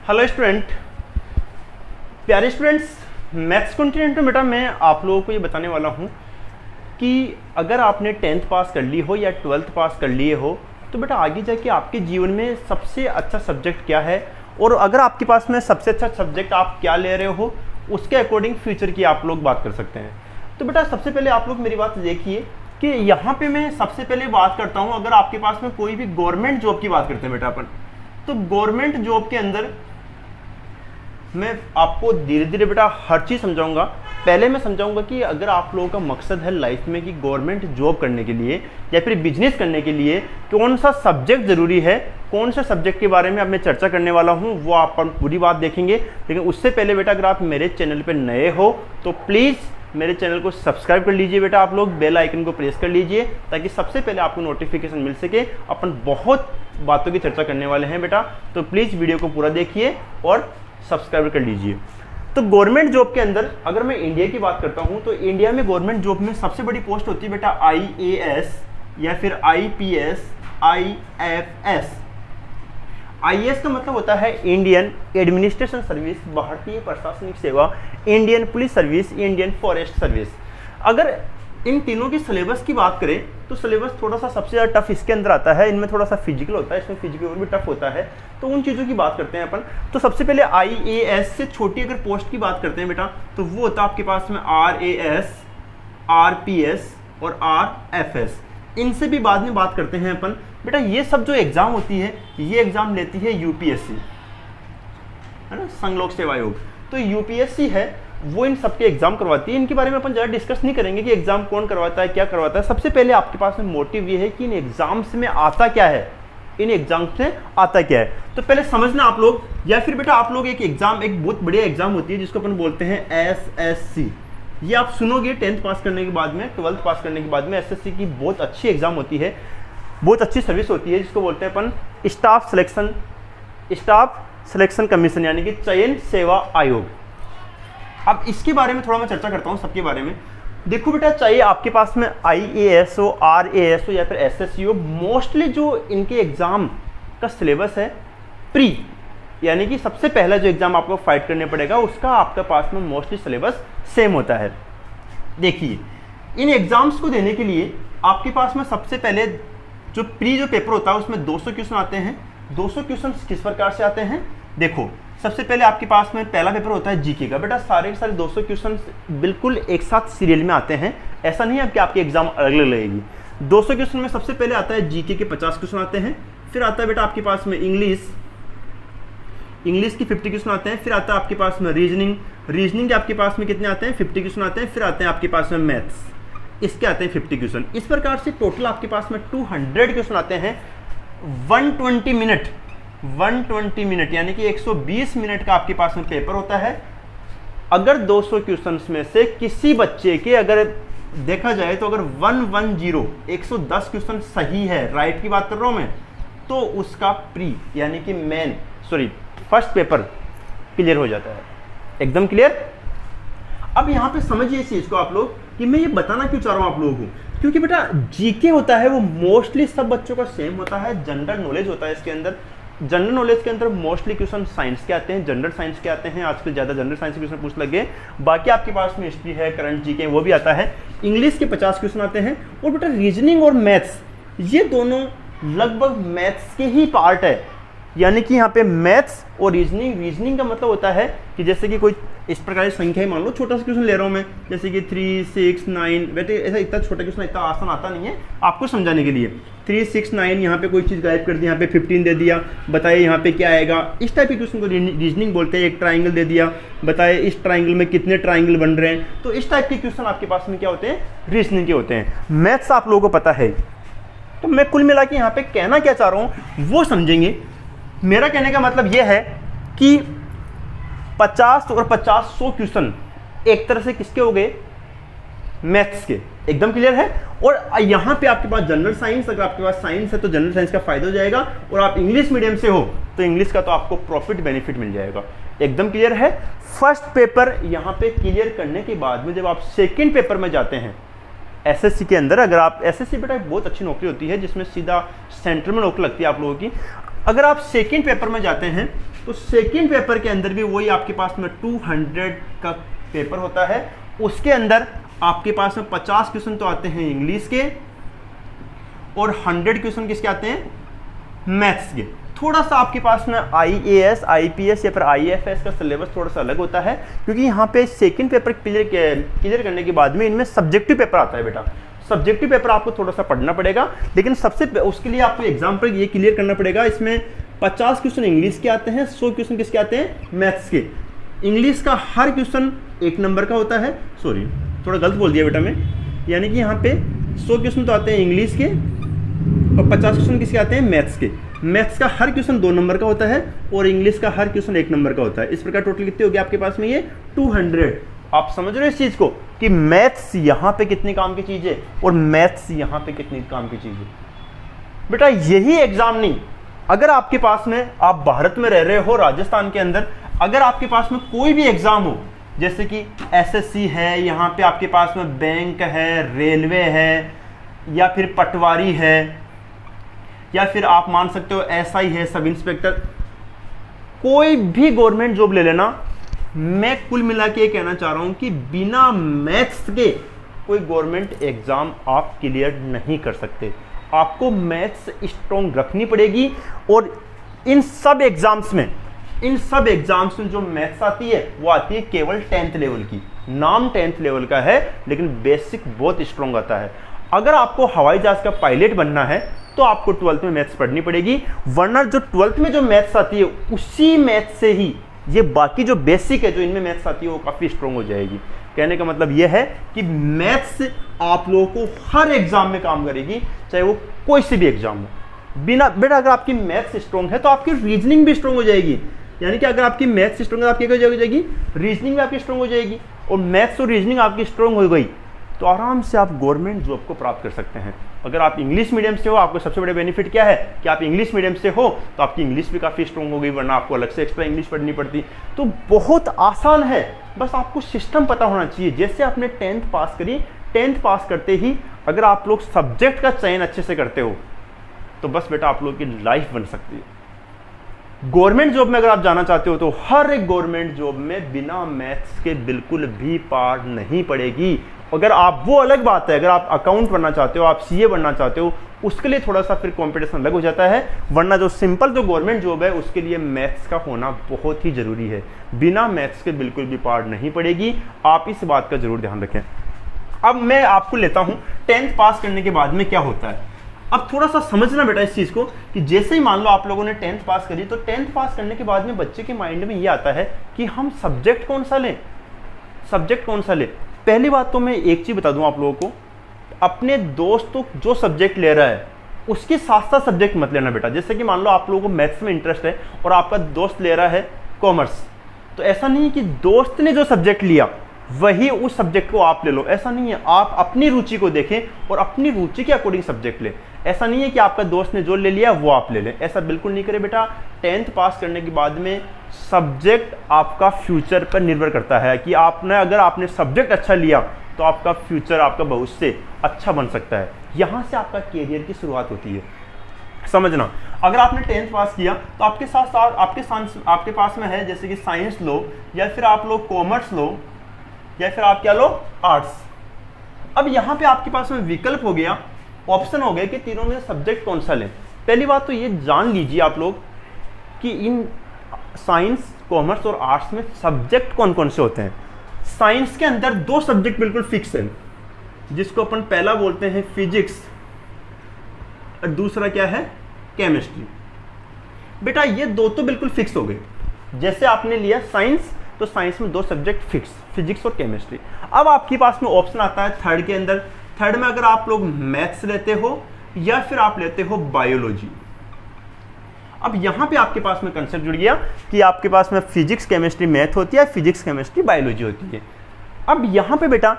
Hello student, प्यारे students, maths continent में बेटा मैं आप लोगों को ये बताने वाला हूँ कि अगर आपने 10th पास कर ली हो या 12th पास कर लिए हो तो बेटा आगे जाके आपके जीवन में सबसे अच्छा सब्जेक्ट क्या है, और अगर आपके पास में सबसे अच्छा सब्जेक्ट आप क्या ले रहे हो उसके अकॉर्डिंग फ्यूचर की आप लोग बात कर सकते हैं। तो बेटा सबसे पहले आप लोग मेरी बात देखिए कि यहाँ पे मैं सबसे पहले बात करता हूँ, अगर आपके पास में कोई भी गवर्नमेंट जॉब की बात करते हैं बेटा अपन, तो गवर्नमेंट जॉब के अंदर मैं आपको धीरे धीरे बेटा हर चीज़ समझाऊंगा। पहले मैं समझाऊंगा कि अगर आप लोगों का मकसद है लाइफ में कि गवर्नमेंट जॉब करने के लिए या फिर बिजनेस करने के लिए कौन सा सब्जेक्ट ज़रूरी है, कौन सा सब्जेक्ट के बारे में अब मैं चर्चा करने वाला हूं, वो आप पूरी बात देखेंगे। लेकिन उससे पहले बेटा अगर आप मेरे चैनल पर नए हो तो प्लीज़ मेरे चैनल को सब्सक्राइब कर लीजिए बेटा, आप लोग बेल आइकन को प्रेस कर लीजिए ताकि सबसे पहले आपको नोटिफिकेशन मिल सके। अपन बहुत बातों की चर्चा करने वाले हैं बेटा, तो प्लीज़ वीडियो को पूरा देखिए और सब्सक्राइब कर लीजिए। तो गवर्नमेंट जॉब के अंदर अगर मैं इंडिया की बात करता हूं तो इंडिया में गवर्नमेंट जॉब में सबसे बड़ी पोस्ट होती है बेटा IAS या फिर IPS, IFS। IAS का मतलब होता है इंडियन एडमिनिस्ट्रेशन सर्विस, भारतीय प्रशासनिक सेवा, Indian police service, Indian forest service. अगर इन तीनों की सिलेबस की बात करें तो सिलेबस थोड़ा सा सबसे ज़्यादा टफ इसके अंदर आता है, इनमें थोड़ा सा फिजिकल होता है, इसमें फिजिकल और भी टफ होता है। तो उन चीज़ों की बात करते हैं अपन। तो सबसे पहले IAS से छोटी अगर पोस्ट की बात करते हैं बेटा तो वो होता है आपके पास में RAS, RPS और RFS। इनसे भी बाद में बात करते हैं अपन बेटा। ये सब जो एग्ज़ाम होती है ये एग्ज़ाम लेती है UPSC, है ना, संघ लोक सेवा आयोग। तो UPSC है वो इन सबके एग्जाम करवाती है। इनके बारे में अपन ज़्यादा डिस्कस नहीं करेंगे कि एग्जाम कौन करवाता है, क्या करवाता है। सबसे पहले आपके पास में मोटिव ये है कि इन एग्जाम्स में आता क्या है, इन एग्जाम्स में आता क्या है। तो पहले समझना आप लोग, या फिर बेटा आप लोग एक बहुत बढ़िया एग्जाम होती है जिसको अपन बोलते हैं SSC। ये आप सुनोगे 10th पास करने के बाद में, 12th पास करने के बाद में। SSC की बहुत अच्छी एग्जाम होती है, बहुत अच्छी सर्विस होती है जिसको बोलते हैं अपन स्टाफ सिलेक्शन कमीशन, यानी कि चयन सेवा आयोग। अब इसके बारे में थोड़ा मैं चर्चा करता हूँ सबके बारे में। देखो बेटा, चाहे आपके पास में IAS हो, RAS हो या फिर SSC हो, मोस्टली जो इनके एग्ज़ाम का सिलेबस है प्री, यानी कि सबसे पहला जो एग्ज़ाम आपको फाइट करने पड़ेगा उसका आपके पास में मोस्टली सिलेबस सेम होता है। देखिए, इन एग्ज़ाम्स को देने के लिए आपके पास में सबसे पहले जो पेपर होता है उसमें 200 क्वेश्चन आते हैं। 200 क्वेश्चन किस प्रकार से आते हैं, देखो सबसे पहले आपके पास में पहला पेपर होता है जीके का। बेटा सारे के सारे 200 क्वेश्चन बिल्कुल एक साथ सीरियल में आते हैं, ऐसा नहीं है कि आपकी एग्जाम अलग अलग लगेगी। 200 क्वेश्चन में सबसे पहले आता है जीके के 50 क्वेश्चन आते हैं, फिर आता है बेटा आपके पास में इंग्लिश की 50 क्वेश्चन आते हैं, फिर आता है आपके पास में रीजनिंग के आपके पास में कितने आते हैं, 50 क्वेश्चन आते हैं, फिर आते हैं आपके पास में मैथ्स, इसके आते हैं 50 क्वेश्चन। इस प्रकार से टोटल आपके पास में 200 क्वेश्चन आते हैं। 120 मिनट यानी कि 120 मिनट का आपके पास में पेपर होता है। अगर 200 क्वेश्चंस में से किसी बच्चे के अगर देखा जाए तो अगर 110 क्वेश्चन सही है, राइट की बात कर रहा हूं मैं, तो उसका यानी कि फर्स्ट पेपर क्लियर हो जाता है, एकदम क्लियर। अब यहां पे समझिए इस चीज को आप लोग कि मैं ये बताना क्यों चाह रहा हूं आप लोगों को, क्योंकि बेटा जीके होता है वो मोस्टली सब बच्चों का सेम होता है। जनरल नॉलेज होता है इसके अंदर। जनरल नॉलेज के अंदर मोस्टली क्वेश्चन साइंस के आते हैं, जनरल साइंस के आते हैं, आजकल ज़्यादा जनरल साइंस के क्वेश्चन पूछ लगे। बाकी आपके पास में हिस्ट्री है, करंट जीके वो भी आता है। इंग्लिश के 50 क्वेश्चन आते हैं, और बेटा रीजनिंग और मैथ्स ये दोनों लगभग मैथ्स के ही पार्ट है। यानी कि यहाँ पे मैथ्स और रीजनिंग का मतलब होता है कि जैसे कि कोई इस प्रकार की संख्या, मान लो छोटा सा क्वेश्चन ले रहा हूँ मैं, जैसे कि 3, 6, 9, वैसे ऐसा इतना छोटा क्वेश्चन इतना आसान आता नहीं है आपको समझाने के लिए। 3, 6, 9 यहाँ पे कोई चीज़ गायब कर दी, यहाँ पे 15 दे दिया, बताइए यहाँ पे क्या आएगा। इस टाइप के क्वेश्चन को रीजनिंग बोलते हैं। एक ट्राइंगल दे दिया, बताइए इस ट्राइंगल में कितने ट्राइंगल बन रहे हैं। तो इस टाइप के क्वेश्चन आपके पास में क्या होते हैं, रीजनिंग के होते हैं। मैथ्स आप लोगों को पता है। तो मैं कुल मिला के यहाँ पे कहना क्या चाह रहा हूँ वो समझेंगे। मेरा कहने का मतलब यह है कि 50 और 50 100 क्वेश्चन एक तरह से किसके हो गए, मैथ्स के, एकदम क्लियर है। और यहाँ पे आपके पास जनरल साइंस, अगर आपके पास साइंस है तो जनरल साइंस का फायदा हो जाएगा, और आप इंग्लिश मीडियम से हो तो इंग्लिश का तो आपको प्रॉफिट बेनिफिट मिल जाएगा, एकदम क्लियर है। फर्स्ट पेपर यहाँ पे क्लियर करने के बाद में जब आप सेकेंड पेपर में जाते हैं एसएससी के अंदर, अगर आप एसएससी बेटा बहुत अच्छी नौकरी होती है जिसमें सीधा सेंटर में नौकरी लगती है आप लोगों की। अगर आप सेकेंड पेपर में जाते हैं तो सेकंड पेपर के अंदर भी वही आपके पास में 200 का पेपर होता है। उसके अंदर आपके पास में 50 क्वेश्चन तो आते हैं इंग्लिश के और 100 क्वेश्चन किसके आते हैं, मैथ्स के। थोड़ा सा आपके पास में IAS, IPS या फिर IFS का सिलेबस थोड़ा सा अलग होता है, क्योंकि यहाँ पे सेकंड पेपर क्लियर करने के बाद में इनमें सब्जेक्टिव पेपर आता है बेटा। सब्जेक्टिव पेपर आपको थोड़ा सा पढ़ना पड़ेगा, लेकिन सबसे उसके लिए आपको एग्जाम्पल ये क्लियर करना पड़ेगा। इसमें 50 क्वेश्चन इंग्लिश के आते हैं, 100 क्वेश्चन किसके आते हैं, मैथ्स के। इंग्लिश का हर क्वेश्चन 1 नंबर का होता है, सॉरी थोड़ा गलत बोल दिया बेटा मैं, यानी कि यहाँ पे 100 क्वेश्चन तो आते हैं इंग्लिश के और 50 क्वेश्चन किसके आते हैं, मैथ्स के। मैथ्स का हर क्वेश्चन 2 नंबर का होता है और इंग्लिश का हर क्वेश्चन 1 नंबर का होता है। इस प्रकार टोटल कितने हो गए आपके पास में, ये 200। आप समझ रहे हो इस चीज को कि मैथ्स यहाँ पे कितनी काम की चीज है और मैथ्स यहाँ पे कितनी काम की चीज है। बेटा यही एग्जाम नहीं, अगर आपके पास में आप भारत में रह रहे हो, राजस्थान के अंदर अगर आपके पास में कोई भी एग्जाम हो, जैसे कि SSC है, यहाँ पे आपके पास में बैंक है, रेलवे है, या फिर पटवारी है, या फिर आप मान सकते हो SI है, सब इंस्पेक्टर, कोई भी गवर्नमेंट जॉब ले लेना, मैं कुल मिला के कहना चाह रहा हूं कि बिना मैथ्स के कोई गवर्नमेंट एग्जाम आप क्लियर नहीं कर सकते। आपको मैथ्स स्ट्रॉन्ग रखनी पड़ेगी। और इन सब एग्जाम्स में जो मैथ्स आती है वो आती है केवल 10th लेवल की। नाम 10th लेवल का है, लेकिन बेसिक बहुत स्ट्रॉन्ग आता है। अगर आपको हवाई जहाज का पायलट बनना है तो आपको 12th में मैथ्स पढ़नी पड़ेगी, वरना जो 12th में जो मैथ्स आती है उसी मैथ्स से ही ये बाकी जो बेसिक है जो इनमें मैथ्स आती है वो काफ़ी स्ट्रॉन्ग हो जाएगी। कहने का मतलब ये है कि मैथ्स आप लोगों को हर एग्जाम में काम करेगी, चाहे वो कोई सी भी एग्जाम हो। बेटा अगर आपकी मैथ्स स्ट्रॉन्ग है तो आपकी रीजनिंग भी स्ट्रॉन्ग हो जाएगी। यानी कि अगर आपकी मैथ्स स्ट्रॉन्ग है आपकी क्या हो जाएगी, रीजनिंग भी आपकी स्ट्रॉन्ग हो जाएगी। और मैथ्स और रीजनिंग आपकी स्ट्रॉन्ग हो गई तो आराम से आप गवर्नमेंट जॉब को प्राप्त कर सकते हैं। अगर आप इंग्लिश मीडियम से हो, आपको सबसे बड़े बेनिफिट क्या है कि आप इंग्लिश मीडियम से हो तो आपकी इंग्लिश भी काफ़ी स्ट्रॉन्ग हो गई, वरना आपको अलग से एक्स्ट्रा इंग्लिश पढ़नी पड़ती। तो बहुत आसान है, बस आपको सिस्टम पता होना चाहिए। जैसे आपने 10th पास करी, 10th पास करते ही अगर आप लोग सब्जेक्ट का चयन अच्छे से करते हो तो बस बेटा आप लोग की लाइफ बन सकती है। गवर्नमेंट जॉब में अगर आप जाना चाहते हो तो हर एक गवर्नमेंट जॉब में बिना मैथ्स के बिल्कुल भी पार नहीं पड़ेगी। अगर आप, वो अलग बात है, अगर आप अकाउंट बनना चाहते हो, आप CA बनना चाहते हो, उसके लिए थोड़ा सा फिर कंपटीशन अलग हो जाता है, वरना जो सिंपल जो गवर्नमेंट जॉब है उसके लिए मैथ्स का होना बहुत ही जरूरी है। बिना मैथ्स के बिल्कुल भी पार नहीं पड़ेगी, आप इस बात का जरूर ध्यान रखें। अब मैं आपको लेता हूं 10th पास करने के बाद में क्या होता है। अब थोड़ा सा समझना बेटा इस चीज को कि जैसे ही मान लो आप लोगों ने 10th पास करी तो 10th पास करने के बाद में बच्चे के माइंड में ये आता है कि हम सब्जेक्ट कौन सा लें, सब्जेक्ट कौन सा लें। पहली बात तो मैं एक चीज बता दूं आप लोगों को, अपने दोस्त तो जो सब्जेक्ट ले रहा है उसके साथ साथ सब्जेक्ट मत लेना बेटा। जैसे कि मान लो आप लोगों को मैथ्स में इंटरेस्ट है और आपका दोस्त ले रहा है कॉमर्स, तो ऐसा नहीं है कि दोस्त ने जो सब्जेक्ट लिया वही उस सब्जेक्ट को आप ले लो, ऐसा नहीं है। आप अपनी रुचि को देखें और अपनी रुचि के अकॉर्डिंग सब्जेक्ट लें। ऐसा नहीं है कि आपका दोस्त ने जो ले लिया वो आप ले लें, ऐसा बिल्कुल नहीं करें बेटा। 10th पास करने के बाद में सब्जेक्ट आपका फ्यूचर पर निर्भर करता है कि अगर आपने सब्जेक्ट अच्छा लिया तो आपका फ्यूचर, आपका भविष्य अच्छा बन सकता है। यहाँ से आपका कैरियर की शुरुआत होती है, समझना। अगर आपने 10th पास किया तो आपके साथ साथ आपके पास में है जैसे कि साइंस लो, या फिर आप लोग कॉमर्स लो, या फिर आप क्या लो, आर्ट्स। अब यहाँ पे आपके पास में विकल्प हो गया, ऑप्शन हो गए कि तीनों में सब्जेक्ट कौन सा लें। पहली बात तो ये जान लीजिए आप लोग कि इन साइंस, कॉमर्स और आर्ट्स में सब्जेक्ट कौन कौन से होते हैं। साइंस के अंदर 2 सब्जेक्ट बिल्कुल फिक्स है, जिसको अपन पहला बोलते हैं फिजिक्स और दूसरा क्या है, केमिस्ट्री। बेटा ये 2 तो बिल्कुल फिक्स हो गए। जैसे आपने लिया साइंस तो साइंस में 2 सब्जेक्ट फिक्स, फिजिक्स और केमिस्ट्री। अब आपके पास में ऑप्शन आता है थर्ड के अंदर। थर्ड में अगर आप लोग मैथ्स लेते हो या फिर आप लेते हो बायोलॉजी। अब यहां पे आपके पास में कंसेप्ट जुड़ गया कि आपके पास में फिजिक्स केमिस्ट्री मैथ होती है, फिजिक्स केमिस्ट्री बायोलॉजी होती है। अब यहां पे बेटा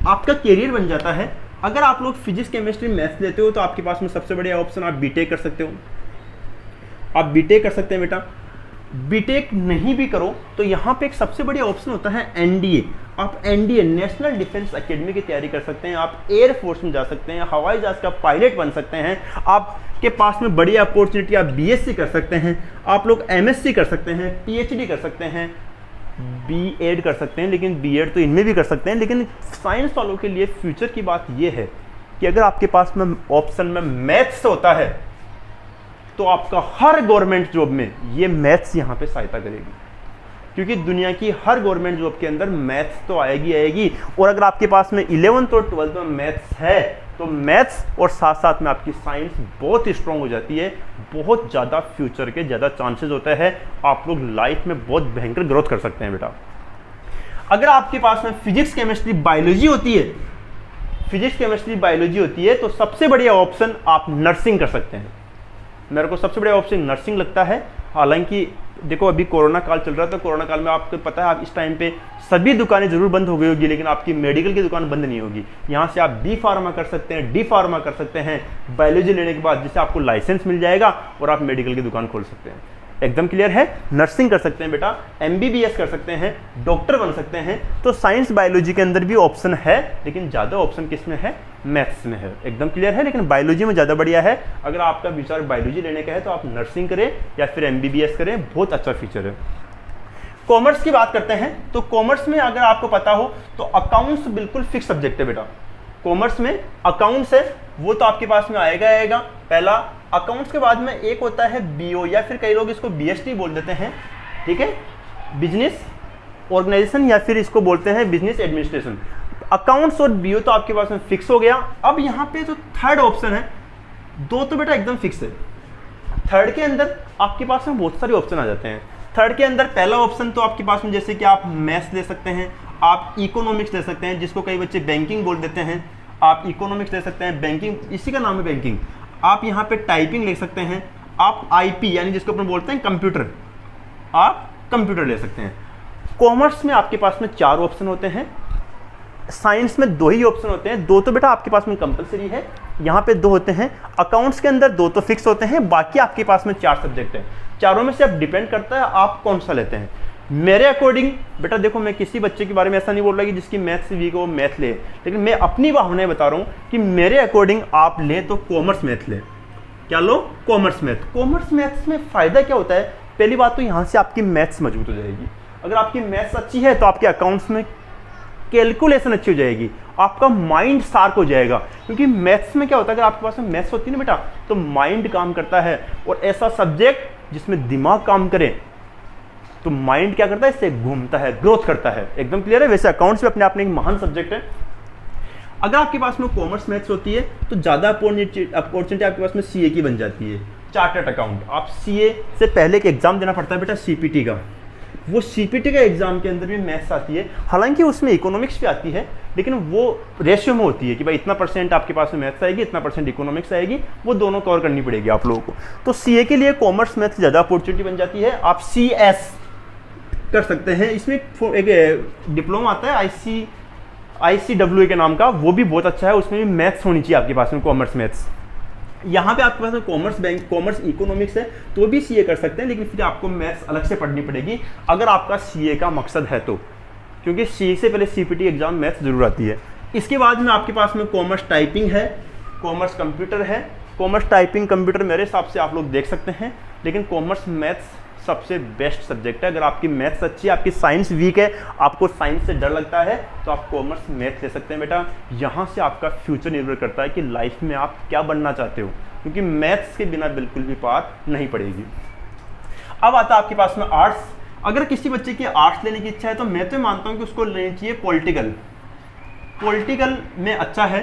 आपका कैरियर बन जाता है। अगर आप लोग फिजिक्स केमिस्ट्री मैथ्स लेते हो तो आपके पास में सबसे बढ़िया ऑप्शन, आप बीटेक कर सकते हो। आप बीटेक कर सकते हैं बेटा। बीटेक नहीं भी करो तो यहाँ पे एक सबसे बढ़िया ऑप्शन होता है एनडीए। आप एनडीए नेशनल डिफेंस एकेडमी की तैयारी कर सकते हैं, आप एयरफोर्स में जा सकते हैं, हवाई जहाज का पायलट बन सकते हैं, आपके पास में बड़ी अपॉर्चुनिटी, आप बीएससी कर सकते हैं, आप लोग एमएससी कर सकते हैं, पीएचडी कर सकते हैं, बीएड कर सकते हैं, लेकिन बीएड तो इनमें भी कर सकते हैं। लेकिन साइंस वालों के लिए फ्यूचर की बात यह है कि अगर आपके पास में ऑप्शन में मैथ्स होता है तो आपका हर गवर्नमेंट जॉब में ये मैथ्स यहाँ पे सहायता करेगी, क्योंकि दुनिया की हर गवर्नमेंट जॉब के अंदर मैथ्स तो आएगी। और अगर आपके पास में 11th और 12th में मैथ्स है तो मैथ्स और साथ साथ में आपकी साइंस बहुत स्ट्रांग हो जाती है, बहुत ज़्यादा फ्यूचर के ज़्यादा चांसेस होता है, आप लोग लाइफ में बहुत भयंकर ग्रोथ कर सकते हैं बेटा। अगर आपके पास में फिजिक्स केमिस्ट्री बायोलॉजी होती है, फिजिक्स केमिस्ट्री बायोलॉजी होती है तो सबसे बढ़िया ऑप्शन आप नर्सिंग कर सकते हैं। मेरे को सबसे बढ़िया ऑप्शन नर्सिंग लगता है। हालांकि देखो अभी कोरोना काल चल रहा था, कोरोना काल में आपको पता है आप इस टाइम पे सभी दुकानें जरूर बंद हो गई होगी, लेकिन आपकी मेडिकल की दुकान बंद नहीं होगी। यहाँ से आप बी फार्मा कर सकते हैं, डी फार्मा कर सकते हैं बायोलॉजी लेने के बाद, जिससे आपको लाइसेंस मिल जाएगा और आप मेडिकल की दुकान खोल सकते हैं। एकदम क्लियर है? नर्सिंग कर सकते हैं बेटा, एमबीबीएस कर सकते हैं, डॉक्टर बन सकते हैं। तो साइंस बायोलॉजी के अंदर भी ऑप्शन है, लेकिन ज़्यादा ऑप्शन किस में है? मैथ्स में है। एकदम क्लियर है? लेकिन बायोलॉजी में ज़्यादा बढ़िया है। अगर आपका विचार बायोलॉजी लेने का है तो आप नर्सिंग करें या फिर एमबीबीएस करें, बहुत अच्छा फीचर है। कॉमर्स की बात करते हैं तो कॉमर्स में अगर आपको पता हो तो अकाउंट्स बिल्कुल फिक्स सब्जेक्ट है बेटा। कॉमर्स में अकाउंट्स है वो तो आपके पास में आएगा पहला। अकाउंट्स के बाद में एक होता है बीओ या फिर कई लोग इसको बीएसटी बोल देते हैं, ठीक है, बिजनेस ऑर्गेनाइजेशन, या फिर इसको बोलते हैं बिजनेस एडमिनिस्ट्रेशन। अकाउंट्स और बीओ तो आपके पास में फिक्स हो गया। अब यहाँ पे जो थर्ड ऑप्शन है, दो तो बेटा एकदम फिक्स है। थर्ड के अंदर आपके पास में बहुत सारे ऑप्शन आ जाते हैं। थर्ड के अंदर पहला ऑप्शन तो आपके पास में जैसे कि आप मैथ्स ले सकते हैं, आप इकोनॉमिक्स ले सकते हैं, जिसको कई बच्चे बैंकिंग बोल देते हैं, आप इकोनॉमिक्स ले सकते हैं, बैंकिंग इसी का नाम है बैंकिंग। आप यहाँ पे टाइपिंग ले सकते हैं, आप आईपी यानी जिसको अपन बोलते हैं कंप्यूटर, आप कंप्यूटर ले सकते हैं। कॉमर्स में आपके पास में 4 ऑप्शन होते हैं, साइंस में 2 ही ऑप्शन होते हैं। 2 तो बेटा आपके पास में कंपलसरी है, यहाँ पे 2 होते हैं। अकाउंट्स के अंदर 2 तो फिक्स होते हैं, बाकी आपके पास में 4 सब्जेक्ट हैं। चारों में से अब डिपेंड करता है आप कौन सा लेते हैं। मेरे अकॉर्डिंग बेटा देखो, मैं किसी बच्चे के बारे में ऐसा नहीं बोल रहा कि जिसकी मैथ्स से वीक हो मैथ ले, लेकिन मैं अपनी भावनाएं बता रहा हूँ कि मेरे अकॉर्डिंग आप ले तो कॉमर्स मैथ ले। क्या लो? Commerce math. कॉमर्स मैथ्स में फ़ायदा क्या होता है? पहली बात तो यहाँ से आपकी मैथ्स मजबूत हो जाएगी। अगर आपकी मैथ्स अच्छी है तो आपके अकाउंट्स में कैलकुलेशन अच्छी हो जाएगी, आपका माइंड शार्प हो जाएगा। क्योंकि मैथ्स में क्या होता है, अगर आपके पास में मैथ्स होती है ना बेटा तो माइंड काम करता है, और ऐसा सब्जेक्ट जिसमें दिमाग काम करे तो माइंड क्या करता है? इससे घूमता है, ग्रोथ करता है। एकदम क्लियर है? वैसे अकाउंट्स भी अपने आप में एक महान सब्जेक्ट है। अगर आपके पास में कॉमर्स मैथ्स होती है तो ज़्यादा अपॉर्चुनिटी आपके पास में सीए की बन जाती है, चार्टर्ड अकाउंट। आप सीए से पहले एक एग्जाम देना पड़ता है बेटा, सीपीटी का। वो सीपीटी का एग्जाम के अंदर भी मैथ्स आती है, हालांकि उसमें इकोनॉमिक्स भी आती है, लेकिन वो रेशियो में होती है कि भाई इतना % आपके पास में मैथ्स आएगी, इतना % इकोनॉमिक्स आएगी, वो दोनों कवर करनी पड़ेगी आप लोगों को। तो सीए के लिए कॉमर्स मैथ्स ज़्यादा अपॉर्चुनिटी बन जाती है। आप CS कर सकते हैं, इसमें एक डिप्लोमा आता है ICWA के नाम का, वो भी बहुत अच्छा है। उसमें भी मैथ्स होनी चाहिए आपके पास में, कॉमर्स मैथ्स। यहाँ पे आपके पास में कॉमर्स इकोनॉमिक्स है तो भी सीए कर सकते हैं, लेकिन फिर आपको मैथ्स अलग से पढ़नी पड़ेगी अगर आपका सीए का मकसद है तो, क्योंकि सीए से पहले सीपीटी एग्जाम मैथ्स जरूर आती है। इसके बाद में आपके पास में कॉमर्स टाइपिंग है, कॉमर्स कंप्यूटर है। कॉमर्स टाइपिंग कंप्यूटर मेरे हिसाब से आप लोग देख सकते हैं, लेकिन कॉमर्स मैथ्स सबसे बेस्ट सब्जेक्ट है। अगर आपकी मैथ्स अच्छी है, आपकी साइंस वीक है, आपको साइंस से डर लगता है, तो आप कॉमर्स मैथ ले सकते हैं बेटा। यहाँ से आपका फ्यूचर निर्भर करता है कि लाइफ में आप क्या बनना चाहते हो, क्योंकि मैथ्स के बिना बिल्कुल भी पार नहीं पड़ेगी। अब आता है आपके पास में आर्ट्स। अगर किसी बच्चे की आर्ट्स लेने की इच्छा है तो मैं तो मानता हूँ कि उसको लेनी चाहिए पॉलिटिकल में अच्छा है।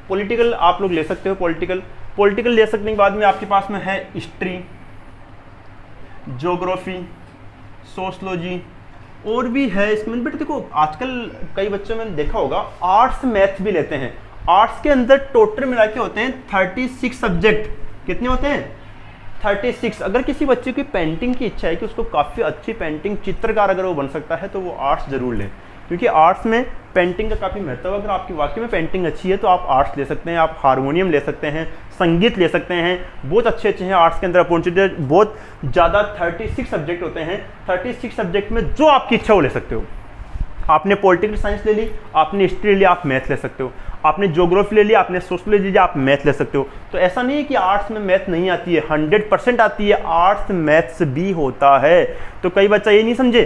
पॉलिटिकल आप लोग ले सकते हो। पॉलिटिकल ले सकने के बाद में आपके पास में है हिस्ट्री, ज्योग्राफी, सोशलॉजी और भी है इसमें। बट देखो आजकल कई बच्चों में देखा होगा आर्ट्स मैथ भी लेते हैं। आर्ट्स के अंदर टोटल मिला के होते हैं 36 सब्जेक्ट। कितने होते हैं? 36। अगर किसी बच्चे की पेंटिंग की इच्छा है कि उसको काफ़ी अच्छी पेंटिंग चित्रकार अगर वो बन सकता है तो वो आर्ट्स जरूर लें। क्योंकि आर्ट्स में पेंटिंग का काफ़ी महत्व है। अगर आपकी वाकई में पेंटिंग अच्छी है तो आप आर्ट्स ले सकते हैं, आप हारमोनियम ले सकते हैं, संगीत ले सकते हैं, बहुत अच्छे अच्छे हैं आर्ट्स के अंदर अपॉर्चुनिटी, बहुत ज़्यादा 36 सब्जेक्ट होते हैं। 36 सब्जेक्ट में जो आपकी इच्छा वो ले सकते हो। आपने पॉलिटिकल साइंस ले ली, आपने हिस्ट्री ले ली, आप मैथ ले सकते हो, आपने ज्योग्राफी ले लिया, आपने सोशल ले लिया, आप मैथ ले सकते हो। तो ऐसा नहीं है कि आर्ट्स में मैथ नहीं आती है, 100% आती है, आर्ट्स मैथ्स भी होता है। तो कई बच्चा ये नहीं समझे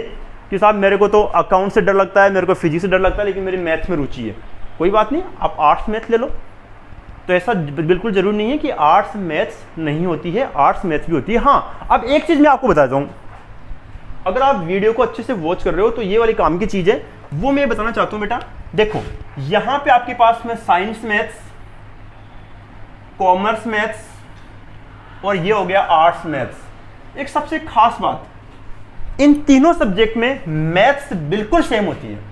कि साहब मेरे को तो अकाउंट से डर लगता है, मेरे को फिजिक्स से डर लगता है, लेकिन मेरी मैथ्स में रुचि है। कोई बात नहीं, आप आर्ट्स मैथ ले लो। तो ऐसा बिल्कुल जरूरी नहीं है कि आर्ट्स मैथ्स नहीं होती है, आर्ट्स मैथ्स भी होती है। हाँ, अब एक चीज़ मैं आपको बताता हूँ, अगर आप वीडियो को अच्छे से वॉच कर रहे हो तो ये वाली काम की चीज़ है, वो मैं बताना चाहता हूँ। बेटा देखो, यहां पे आपके पास में साइंस मैथ्स, कॉमर्स मैथ्स और ये हो गया आर्ट्स मैथ्स। एक सबसे खास बात, इन तीनों सब्जेक्ट में मैथ्स बिल्कुल सेम होती है।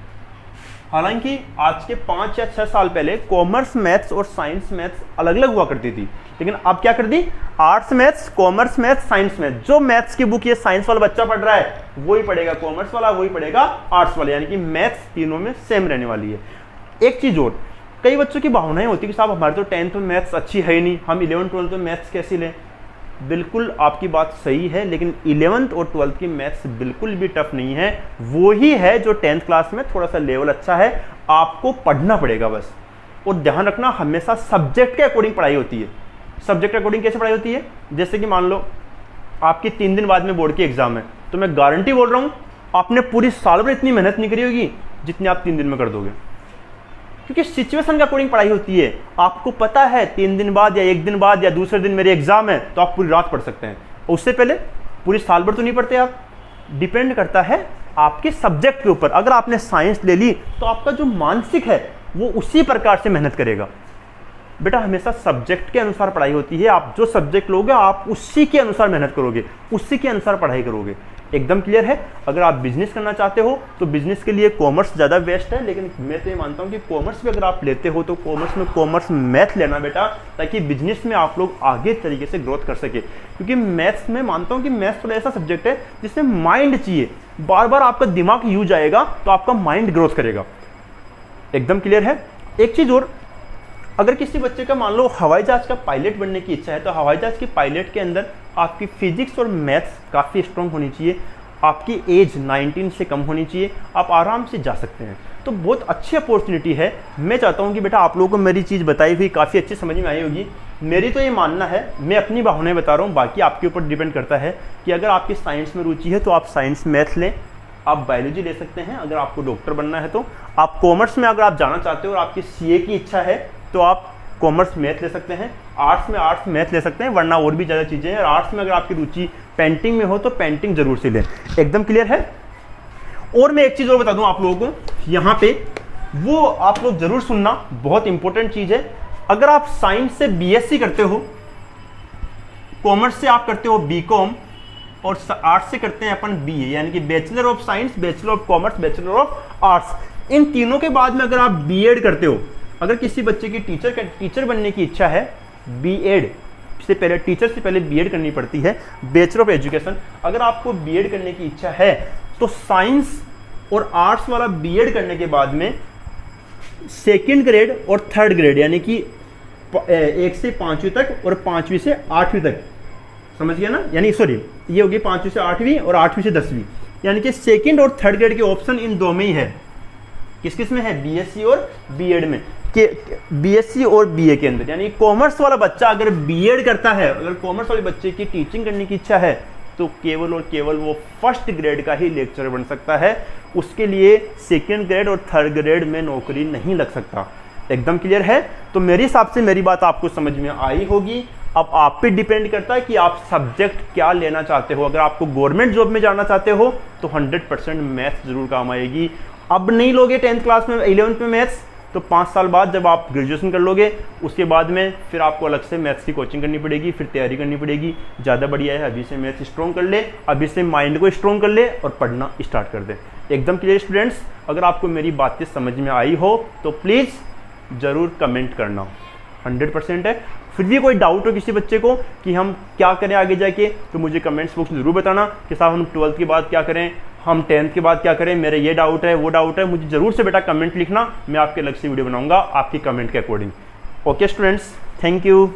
हालांकि आज के 5 या 6 साल पहले कॉमर्स मैथ्स और साइंस मैथ्स अलग अलग हुआ करती थी, लेकिन अब क्या कर दी, arts maths, commerce maths, science maths. जो मैथ्स की बुक ये साइंस वाला बच्चा पढ़ रहा है वही पढ़ेगा कॉमर्स वाला, वही पढ़ेगा आर्ट्स वाला, यानी कि मैथ्स तीनों में सेम रहने वाली है। एक चीज और, कई बच्चों की भावनाएं होती है कि साहब हमारे तो 10th में मैथ्स अच्छी है ही नहीं, हम 11th 12th में मैथ्स कैसे लें। बिल्कुल आपकी बात सही है, लेकिन 11th और 12th की मैथ्स बिल्कुल भी टफ नहीं है, वो ही है जो 10th क्लास में थोड़ा सा लेवल अच्छा है, आपको पढ़ना पड़ेगा बस। और ध्यान रखना, हमेशा सब्जेक्ट के अकॉर्डिंग पढ़ाई होती है। सब्जेक्ट के अकॉर्डिंग कैसे पढ़ाई होती है, जैसे कि मान लो आपकी 3 दिन बाद में बोर्ड की एग्जाम है, तो मैं गारंटी बोल रहा हूँ आपने पूरी साल भर इतनी मेहनत नहीं करी होगी जितनी आप 3 दिन में कर दोगे, क्योंकि सिचुएशन के अकॉर्डिंग पढ़ाई होती है। आपको पता है 3 दिन बाद या 1 दिन बाद या दूसरे दिन मेरे एग्जाम है, तो आप पूरी रात पढ़ सकते हैं। उससे पहले पूरी साल भर तो नहीं पढ़ते आप। डिपेंड करता है आपके सब्जेक्ट के ऊपर। अगर आपने साइंस ले ली तो आपका जो मानसिक है वो उसी प्रकार से मेहनत करेगा। बेटा हमेशा सब्जेक्ट के अनुसार पढ़ाई होती है, आप जो सब्जेक्ट लोगे आप उसी के अनुसार मेहनत करोगे, उसी के अनुसार पढ़ाई करोगे। एकदम क्लियर है। अगर आप बिजनेस करना चाहते हो तो बिजनेस के लिए कॉमर्स ज़्यादा बेस्ट है, लेकिन मैं तो ये मानता हूँ कि कॉमर्स भी अगर आप लेते हो तो कॉमर्स में कॉमर्स मैथ लेना बेटा, ताकि बिजनेस में आप लोग आगे तरीके से ग्रोथ कर सके। क्योंकि मैथ्स में मानता हूँ कि मैथ्स थोड़ा ऐसा सब्जेक्ट है जिसमें माइंड चाहिए, बार बार आपका दिमाग यूज आएगा तो आपका माइंड ग्रोथ करेगा। एकदम क्लियर है। एक चीज़ और, अगर किसी बच्चे का मान लो हवाई जहाज का पायलट बनने की इच्छा है तो हवाई जहाज के पायलट के अंदर आपकी फिजिक्स और मैथ्स काफ़ी स्ट्रॉन्ग होनी चाहिए, आपकी एज 19 से कम होनी चाहिए, आप आराम से जा सकते हैं। तो बहुत अच्छी अपॉर्चुनिटी है। मैं चाहता हूं कि बेटा आप लोगों को मेरी चीज़ बताई हुई काफ़ी अच्छी समझ में आई होगी। मेरी तो ये मानना है, मैं अपनी भावनाएं बता रहा हूँ, बाकी आपके ऊपर डिपेंड करता है कि अगर आपकी साइंस में रुचि है तो आप साइंस मैथ लें, आप बायोलॉजी ले सकते हैं अगर आपको डॉक्टर बनना है तो। आप कॉमर्स में अगर आप जाना चाहते हो और आपकी सीए की इच्छा है तो आप कॉमर्स मैथ ले सकते हैं, आर्ट्स में आर्ट्स मैथ ले सकते हैं, वरना और भी ज़्यादा चीज़ें हैं। और आर्ट्स में अगर आपकी रुचि पेंटिंग में हो तो पेंटिंग जरूर से लें। एकदम क्लियर है। और मैं एक चीज़ और बता दूं आप लोगों को यहाँ पे, वो आप लोग जरूर सुनना, बहुत इंपॉर्टेंट चीज़ है। अगर आप साइंस से बीएससी करते हो, कॉमर्स से आप करते हो बीकॉम और आर्ट्स से करते हैं अपन बीए, यानी कि bachelor of science, bachelor of commerce, bachelor of arts, इन तीनों के बाद में अगर आप बीएड करते हो, अगर किसी बच्चे की टीचर बनने की इच्छा है, बीएड से पहले, टीचर से पहले बीएड करनी पड़ती है, बैचलर ऑफ एजुकेशन। अगर आपको बीएड करने की इच्छा है तो साइंस और आर्ट्स वाला बीएड करने के बाद में 2nd ग्रेड और 3rd ग्रेड, यानी कि 1 से 5वीं तक और 5वीं से 8वीं तक, समझ गया ना, यानी सॉरी ये होगी 5वीं से 8वीं और 8वीं से 10वीं, यानी कि 2nd और 3rd ग्रेड के ऑप्शन इन दो में ही है। किस किस में है, बीएससी और बीएड में, के बीएससी और बीए के अंदर। यानी कॉमर्स वाला बच्चा अगर बीएड करता है, अगर कॉमर्स वाले बच्चे की टीचिंग करने की इच्छा है तो केवल और केवल वो 1st ग्रेड का ही लेक्चरर बन सकता है, उसके लिए 2nd ग्रेड और 3rd ग्रेड में नौकरी नहीं लग सकता। एकदम क्लियर है। तो मेरे हिसाब से मेरी बात आपको समझ में आई होगी। अब आप पे डिपेंड करता है कि आप सब्जेक्ट क्या लेना चाहते हो। अगर आपको गवर्नमेंट जॉब में जाना चाहते हो तो 100% मैथ्स जरूर काम आएगी। अब नहीं लोगे 10th क्लास में 11th में मैथ्स, तो 5 साल बाद जब आप ग्रेजुएशन कर लोगे उसके बाद में फिर आपको अलग से मैथ्स की कोचिंग करनी पड़ेगी, फिर तैयारी करनी पड़ेगी। ज़्यादा बढ़िया है अभी से मैथ्स स्ट्रॉन्ग कर ले, अभी से माइंड को स्ट्रॉन्ग कर ले और पढ़ना स्टार्ट कर दे। एकदम क्लियर स्टूडेंट्स। अगर आपको मेरी बातें समझ में आई हो तो प्लीज़ ज़रूर कमेंट करना, 100% है। फिर भी कोई डाउट हो किसी बच्चे को कि हम क्या करें आगे जाके, तो मुझे कमेंट्स बॉक्स में ज़रूर बताना कि साहब हम 12th के बाद क्या करें, हम 10th के बाद क्या करें, मेरे ये डाउट है वो डाउट है, मुझे ज़रूर से बेटा कमेंट लिखना, मैं आपके अलग से वीडियो बनाऊंगा आपकी कमेंट के according. Okay students, thank you.